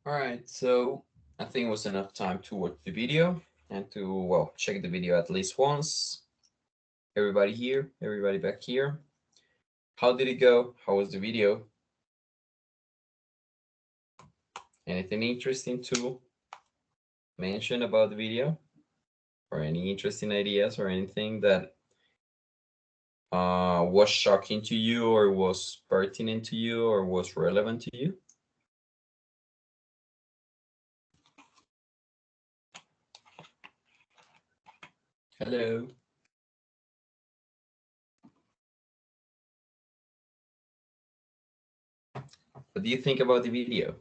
All right, so I think it was enough time to watch the video and to, well, check the video at least once. Everybody here, everybody back here. How did it go? How was the video? Anything interesting to mention about the video? Or any interesting ideas or anything that was shocking to you or was pertinent to you or was relevant to you? Hello. What do you think about the video?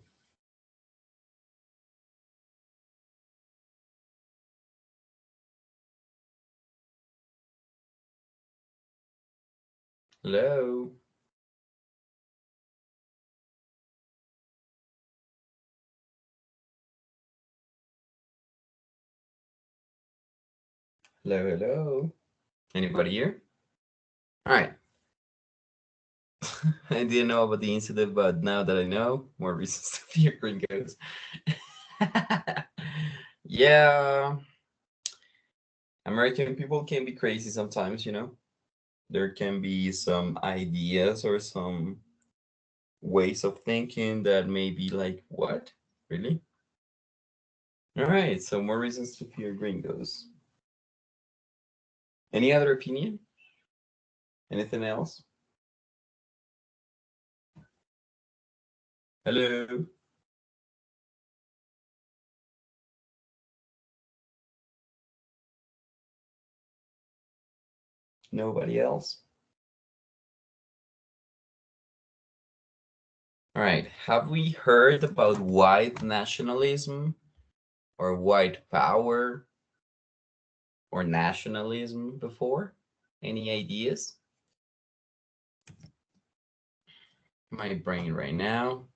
Hello. Hello, hello. Anybody here? All right. I didn't know about the incident, but now that I know, more reasons to fear gringos. Yeah, American people can be crazy sometimes, you know? There can be some ideas or some ways of thinking that may be like, what? Really? All right, so more reasons to fear gringos. Any other opinion? Anything else? Hello? Nobody else? All right, have we heard about white nationalism or white power or nationalism before? Any ideas? My brain right now.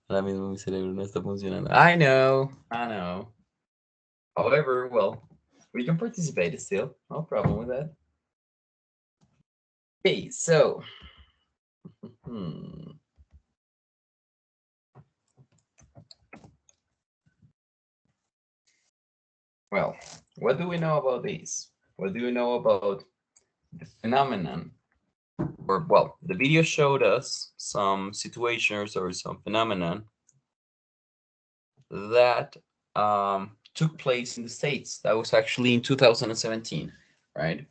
Ahora mismo mi cerebro no está funcionando. I know, I know. However, well, we can participate still. No problem with that. Okay, so, hmm, well, what do we know about this? What do we know about the phenomenon? Or, well, the video showed us some situations or some phenomenon that took place in the States. That was actually in 2017, right?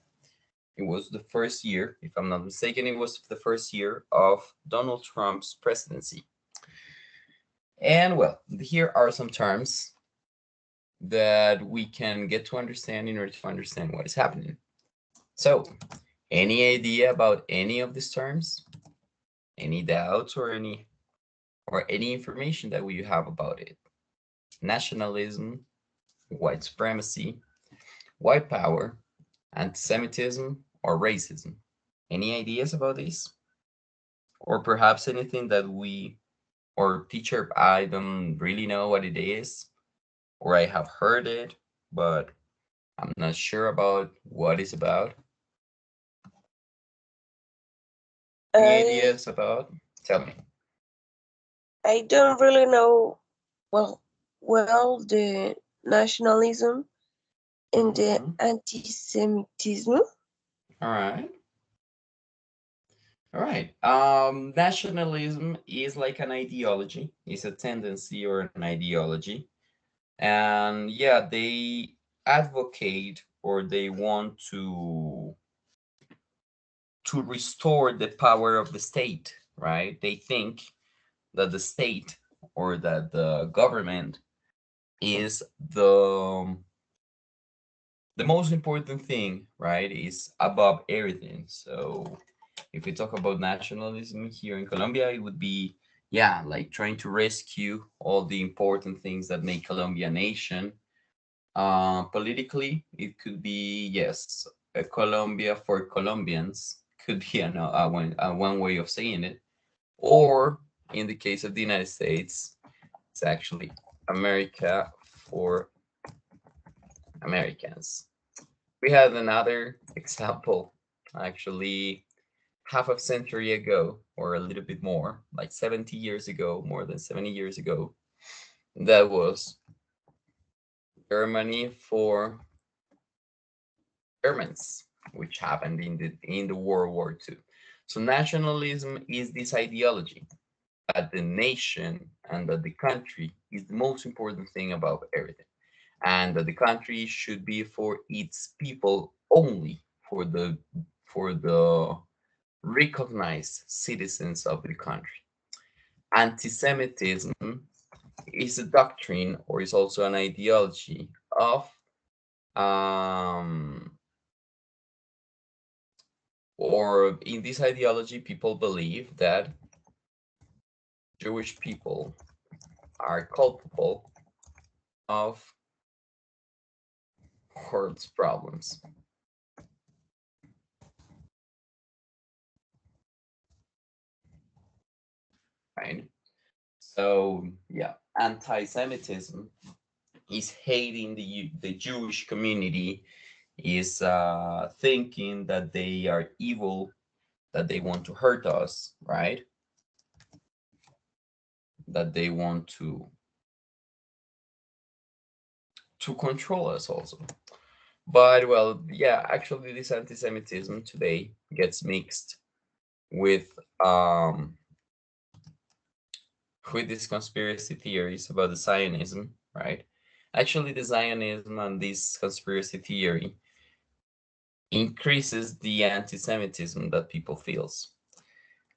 It was the first year, if I'm not mistaken, it was the first year of Donald Trump's presidency. And well, here are some terms that we can get to understand in order to understand what is happening. So, any idea about any of these terms? Any doubts or any information that we have about it? Nationalism, white supremacy, white power, anti-Semitism, or racism. Any ideas about this? Or perhaps anything that we or teacher, I don't really know what it is, or I have heard it, but I'm not sure about what it's about. Any I ideas about? Tell me. I don't really know well the nationalism and the Mm-hmm. anti-Semitism. All right. All right. Nationalism is like an ideology. It's a tendency or an ideology. And yeah, they advocate or they want to restore the power of the state, right? They think that the state or that the government is the most important thing, right? Is above everything. So if we talk about nationalism here in Colombia, it would be, yeah, like trying to rescue all the important things that make Colombia a nation. Politically, it could be, yes, a Colombia for Colombians could be one way of saying it. Or in the case of the United States, it's actually America for Americans. We had another example, actually, half a century ago, or a little bit more, like 70 years ago, more than 70 years ago. That was Germany for Germans, which happened in the World War II. So nationalism is this ideology that the nation and that the country is the most important thing about everything, and that the country should be for its people only, for the recognized citizens of the country. Anti-Semitism is a doctrine or is also an ideology of um, or in this ideology, people believe that Jewish people are culpable of world's problems. Right? So yeah, anti-Semitism is hating the Jewish community, is thinking that they are evil, that they want to hurt us, right? That they want to control us also. But well, yeah, actually, this anti-Semitism today gets mixed with um with these conspiracy theories about the Zionism, right? Actually, the Zionism and this conspiracy theory increases the anti-Semitism that people feels.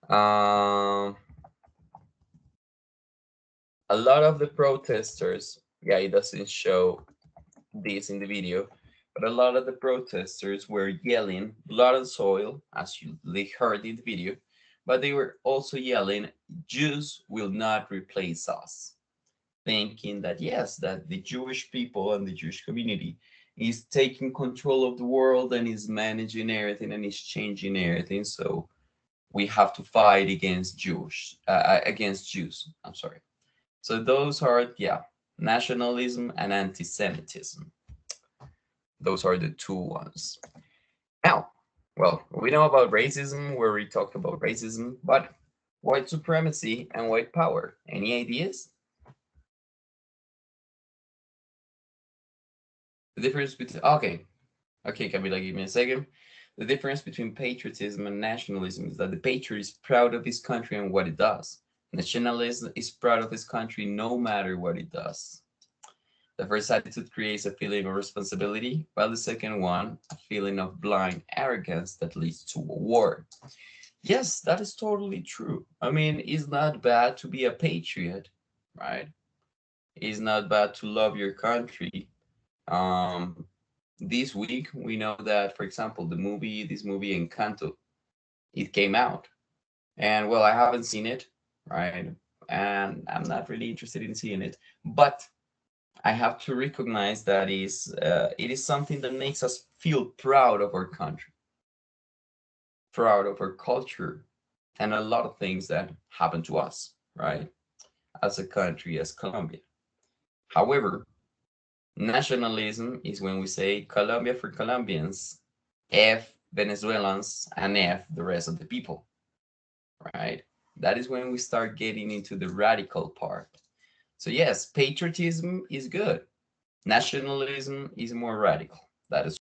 Um, a lot of the protesters, yeah, it doesn't show this in the video, but a lot of the protesters were yelling blood and soil, as you heard in the video, but they were also yelling, Jews will not replace us, thinking that yes, that the Jewish people and the Jewish community is taking control of the world and is managing everything and is changing everything. So we have to fight against Jews. I'm sorry. So those are, yeah, nationalism and anti-Semitism. Those are the two ones. Now, well, we know about racism, where we talked about racism, but white supremacy and white power. Any ideas? The difference between, okay, Camila, give me a second. The difference between patriotism and nationalism is that the patriot is proud of his country and what it does. Nationalism is proud of his country no matter what it does. The first attitude creates a feeling of responsibility, while the second one, a feeling of blind arrogance that leads to a war. Yes, that is totally true. I mean, it's not bad to be a patriot, right? It's not bad to love your country. Um, this week, we know that, for example, this movie Encanto, it came out. And well, I haven't seen it, right? And I'm not really interested in seeing it. But I have to recognize that it is something that makes us feel proud of our country, proud of our culture, and a lot of things that happen to us, right? As a country, as Colombia. However, nationalism is when we say Colombia for Colombians, F Venezuelans, and F the rest of the people, right? That is when we start getting into the radical part. So yes, patriotism is good. Nationalism is more radical. That is